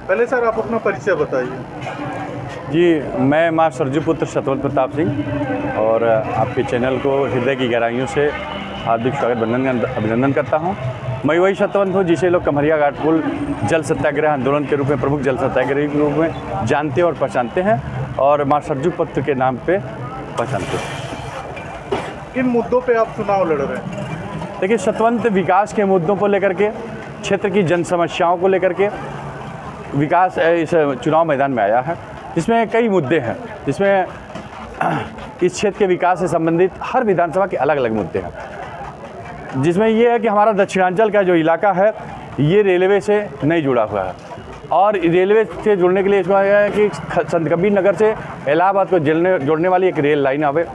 पहले सर आप अपना परिचय बताइए। जी, मैं माँ सरजूपुत्र सतवंत प्रताप सिंह और आपके चैनल को हृदय की गहराइयों से हार्दिक स्वागत अभिनंदन करता हूँ। मैं वही सतवंत हूँ जिसे लोग कमरिया घाट पुल जल सत्याग्रह आंदोलन के रूप में, प्रमुख जल सत्याग्रही के रूप में जानते और पहचानते हैं और माँ सरजूपुत्र के नाम पे पहचानते हैं। किन मुद्दों पे आप चुनाव लड़ रहे हैं? देखिए, सतवंत विकास के मुद्दों को लेकर के, क्षेत्र की जन समस्याओं को लेकर के विकास इस चुनाव मैदान में आया है, जिसमें कई मुद्दे हैं, जिसमें इस क्षेत्र के विकास से संबंधित हर विधानसभा के अलग अलग मुद्दे हैं। जिसमें ये है कि हमारा दक्षिणांचल का जो इलाका है ये रेलवे से नहीं जुड़ा हुआ है और रेलवे से जुड़ने के लिए इसको है कि संत कबीर नगर से इलाहाबाद को जोड़ने वाली एक रेल लाइन आवे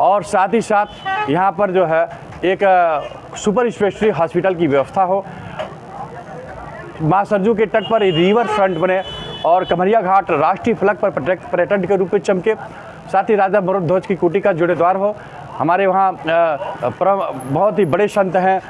और साथ ही साथ यहाँ पर जो है एक सुपर स्पेशलिटी हॉस्पिटल की व्यवस्था हो। माँ सरजू के तट पर रिवर फ्रंट बने और कमरिया घाट राष्ट्रीय फलक पर पर्यटन के रूप में चमके। साथ ही राजा मरुद ध्वज की कुटी का जुड़े द्वार हो। हमारे वहाँ बहुत ही बड़े संत हैं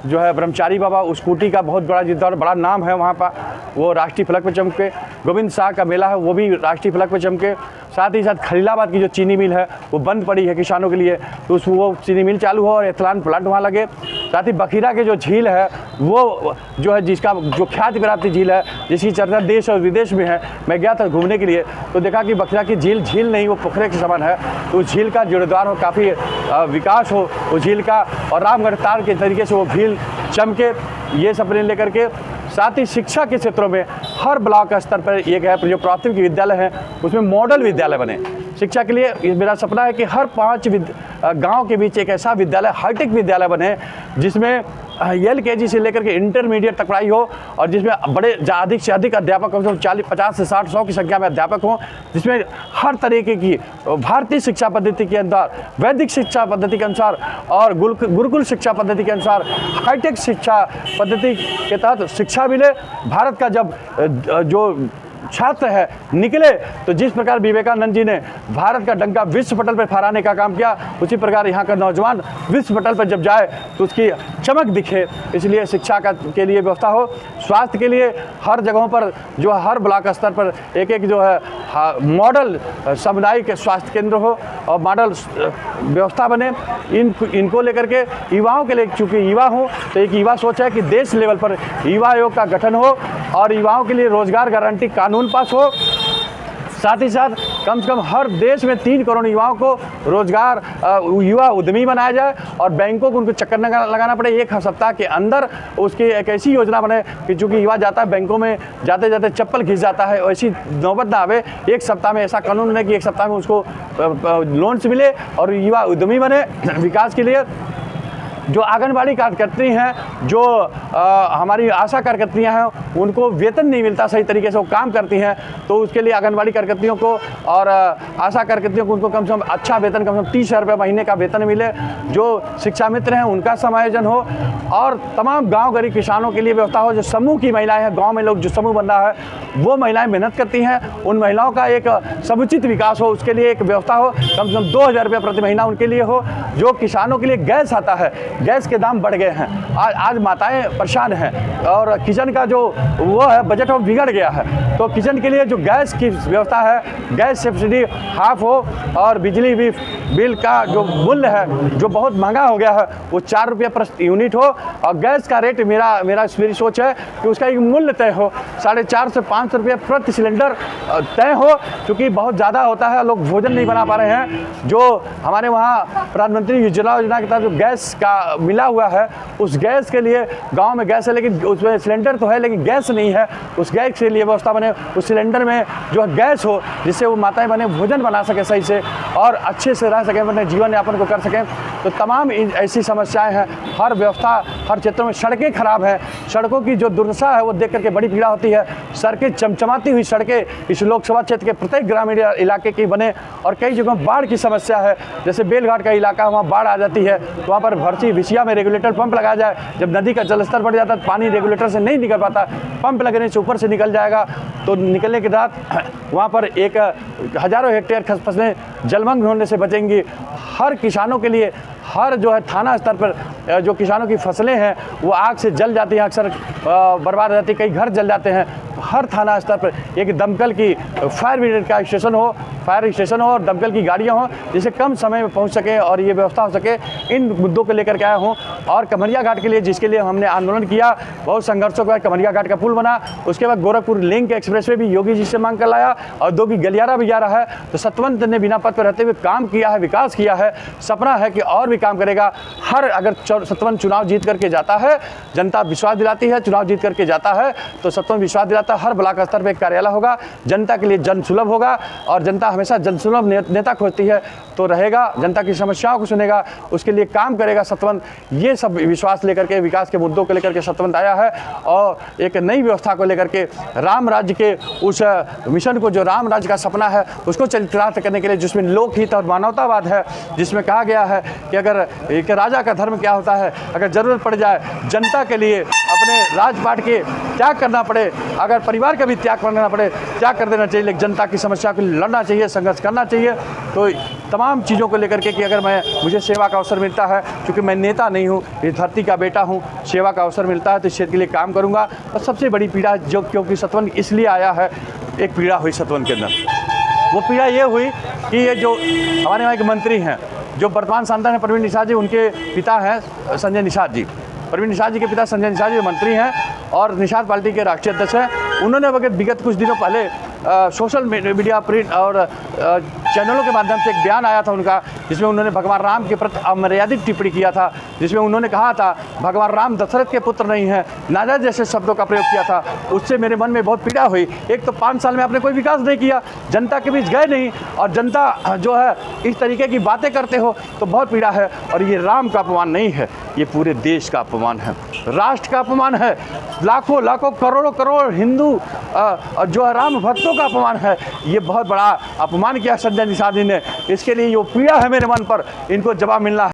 जो है ब्रह्मचारी बाबा, उस कुटी का बहुत बड़ा नाम है वहाँ पर, वो राष्ट्रीय फलक पर चमके। गोविंद शाह का मेला है वो भी राष्ट्रीय फलक पर चमके। साथ ही साथ खलीलाबाद की जो चीनी मिल है वो बंद पड़ी है किसानों के लिए, तो वो चीनी मिल चालू हो और एथलान प्लांट वहाँ लगे। साथ ही बखीरा के जो झील है वो जो है जिसका जो ख्याति प्राप्त झील है, जिसकी चर्चा देश और विदेश में है। मैं गया था घूमने के लिए तो देखा कि बखीरा की झील नहीं, वो पोखरे के समान है। तो उस झील का जुड़ेदार हो, काफ़ी विकास हो उस झील का और रामगढ़ तार के तरीके से वो झील चमके। ये सपने लेकर के साथ ही शिक्षा के क्षेत्रों में हर ब्लॉक स्तर पर एक है जो प्राथमिक विद्यालय है उसमें मॉडल विद्यालय बने। शिक्षा के लिए मेरा सपना है कि हर 5 गांव के बीच एक ऐसा विद्यालय, हाईटेक विद्यालय बने जिसमें LKG से लेकर के इंटरमीडिएट तक पढ़ाई हो और जिसमें बड़े अधिक से अधिक अध्यापक कम से कम 40, 50 से 60, 100 की संख्या में अध्यापक हों, जिसमें हर तरीके की भारतीय शिक्षा पद्धति के अनुसार, वैदिक शिक्षा पद्धति के अनुसार और गुरुकुल शिक्षा पद्धति के अनुसार हाईटेक शिक्षा पद्धति के तहत शिक्षा मिले। भारत का जब जो छात्र है निकले तो जिस प्रकार विवेकानंद जी ने भारत का डंका विश्व पटल पर फहराने का काम किया, उसी प्रकार यहाँ का नौजवान विश्व पटल पर जब जाए तो उसकी चमक दिखे। इसलिए शिक्षा के लिए व्यवस्था हो। स्वास्थ्य के लिए हर जगहों पर जो हर ब्लॉक स्तर पर एक जो है मॉडल सामुदायिक स्वास्थ्य केंद्र हो और मॉडल व्यवस्था बने। इनको लेकर के युवाओं के लिए, चूँकि युवा हो तो एक युवा सोच है कि देश लेवल पर युवा आयोग का गठन हो और युवाओं के लिए रोजगार गारंटी कानून पास हो। साथ ही साथ कम से कम हर देश में 3 करोड़ युवाओं को रोजगार, युवा उद्यमी बनाया जाए और बैंकों को उनको चक्कर न लगाना पड़े। 1 सप्ताह के अंदर उसकी एक ऐसी योजना बने कि चूँकि युवा जाता है बैंकों में, जाते जाते चप्पल घिस जाता है, ऐसी नौबत ना आवे। 1 सप्ताह में ऐसा कानून बने कि 1 सप्ताह में उसको लोन्स मिले और युवा उद्यमी बने। विकास के लिए जो आंगनबाड़ी कार्यकर्त्री हैं, जो हमारी आशा कार्यकर्तियाँ हैं, उनको वेतन नहीं मिलता सही तरीके से वो काम करती हैं, तो उसके लिए आंगनबाड़ी कार्यकर्तियों को और आशा कार्यकर्तियों को उनको कम से कम अच्छा वेतन, कम से कम 30,000 रुपये महीने का वेतन मिले। जो शिक्षा मित्र हैं उनका समायोजन हो और तमाम गाँव गरीब किसानों के लिए व्यवस्था हो। जो समूह की महिलाएँ हैं, गाँव में लोग जो समूह बन रहा है वो महिलाएँ मेहनत करती हैं, उन महिलाओं का एक समुचित विकास हो, उसके लिए एक व्यवस्था हो। कम से कम 2,000 रुपये प्रति महीना उनके लिए हो। जो किसानों के लिए गैस आता है, गैस के दाम बढ़ गए हैं, आज माताएं परेशान हैं और किचन का जो वो है बजट वो बिगड़ गया है। तो किचन के लिए जो गैस की व्यवस्था है, गैस सब्सिडी हाफ हो और बिजली बिल का जो मूल्य है जो बहुत महंगा हो गया है वो 4 रुपये प्रति यूनिट हो और गैस का रेट मेरी सोच है कि उसका एक मूल्य तय हो, 450 से 500 रुपये प्रति सिलेंडर तय हो, क्योंकि बहुत ज़्यादा होता है, लोग भोजन नहीं बना पा रहे हैं। जो हमारे वहाँ प्रधानमंत्री उज्ज्वला योजना के तहत जो गैस का मिला हुआ है, उस गैस के लिए गांव में गैस है लेकिन उसमें सिलेंडर तो है लेकिन गैस नहीं है, उस गैस के लिए व्यवस्था बने। उस सिलेंडर में जो गैस हो जिससे वो माताएं बने भोजन बना सके सही से और अच्छे से रह सकें, अपने जीवन यापन को कर सकें। तो तमाम ऐसी समस्याएं हैं, हर व्यवस्था हर क्षेत्रों में। सड़कें खराब हैं, सड़कों की जो दुर्दशा है वो देख करके बड़ी पीड़ा होती है। सड़कें चमचमाती हुई सड़कें इस लोकसभा क्षेत्र के प्रत्येक ग्रामीण इलाके की बने और कई जगहों बाढ़ की समस्या है, जैसे बेलघाट का इलाका, वहाँ बाढ़ आ जाती है तो वहाँ पर भर्ची विसिया में रेगुलेटर पंप लगाया जाए। जब नदी का जलस्तर बढ़ जाता है पानी रेगुलेटर से नहीं निकल पाता, पंप लगने से ऊपर से निकल जाएगा तो निकलने के बाद वहाँ पर एक हज़ारों हेक्टेयर फसलें जलमग्न होने से बचेंगी। हर किसानों के लिए हर जो है थाना स्तर पर जो किसानों की फसलें हैं वो आग से जल जाती हैं, अक्सर बर्बाद हो जाती है, कई घर जल जाते हैं। हर थाना स्तर पर एक दमकल की फायर ब्रिगेड का स्टेशन हो, फायर स्टेशन हो और दमकल की गाड़ियाँ हों, जिससे कम समय में पहुँच सके और ये व्यवस्था हो सके। इन मुद्दों को लेकर के आया हूँ। और कमरिया घाट के लिए, जिसके लिए हमने आंदोलन किया, बहुत संघर्षों के बाद कमरिया घाट का पुल बना, उसके बाद गोरखपुर लिंक एक्सप्रेसवे भी योगी जी से मांग कर लाया और 2 की गलियारा भी जा रहा है। तो सतवंत ने बिना पद पर रहते हुए काम किया है, विकास किया है, सपना है कि और भी काम करेगा। हर अगर सतवंत चुनाव जीत करके जाता है, जनता विश्वास दिलाती है, चुनाव जीत करके जाता है तो सतवंत विश्वास दिलाता है। हर ब्लॉक स्तर पर एक कार्यालय होगा, जनता के लिए जन सुलभ होगा और जनता हमेशा जन सुलभ नेता खोजती है, तो रहेगा, जनता की समस्याओं को सुनेगा, उसके लिए काम करेगा सतवंत। ये सब विश्वास लेकर के, विकास के मुद्दों को लेकर के सतवंत आया है और एक नई व्यवस्था को लेकर के, राम राज्य के उस मिशन को, जो राम राज्य का सपना है, उसको चरितार्थ करने के लिए, जिसमें लोकहित और मानवतावाद है, जिसमें कहा गया है कि अगर एक राजा का धर्म क्या होता है, अगर ज़रूरत पड़ जाए जनता के लिए अपने राजपाट के त्याग करना पड़े, अगर परिवार का भी त्याग करना पड़े, त्याग कर देना चाहिए, लेकिन जनता की समस्या को लड़ना चाहिए, संघर्ष करना चाहिए। तो तमाम चीज़ों को लेकर के कि अगर मुझे सेवा का अवसर मिलता है, क्योंकि मैं नेता नहीं हूँ, इस धरती का बेटा हूँ, सेवा का अवसर मिलता है तो इस क्षेत्र के लिए काम करूँगा। और सबसे बड़ी पीड़ा जो, क्योंकि सतवंत इसलिए आया है, एक पीड़ा हुई सतवंत के अंदर, वो पीड़ा ये हुई कि ये जो हमारे यहाँ एक मंत्री हैं, जो वर्तमान सांसद हैं प्रवीण निषाद जी, उनके पिता हैं संजय निषाद जी। प्रवीण निषाद जी के पिता संजय निषाद जी मंत्री हैं और निषाद पार्टी के राष्ट्रीय अध्यक्ष हैं। उन्होंने विगत कुछ दिनों पहले सोशल मीडिया, प्रिंट और चैनलों के माध्यम से एक बयान आया था उनका, जिसमें उन्होंने भगवान राम के प्रति अमर्यादित टिप्पणी किया था, जिसमें उन्होंने कहा था भगवान राम दशरथ के पुत्र नहीं हैं, नाजायज जैसे शब्दों का प्रयोग किया था। उससे मेरे मन में बहुत पीड़ा हुई। एक तो 5 साल में आपने कोई विकास नहीं किया, जनता के बीच गए नहीं, और जनता जो है इस तरीके की बातें करते हो तो बहुत पीड़ा है। और ये राम का अपमान नहीं है, ये पूरे देश का अपमान है, राष्ट्र का अपमान है, लाखों लाखों करोड़ों करोड़ हिंदू जो है राम भक्तों का अपमान है। ये बहुत बड़ा अपमान किया संजय निषाद जी ने। इसके लिए जो पीड़ा है मेरे मन पर, इनको जवाब मिलना है।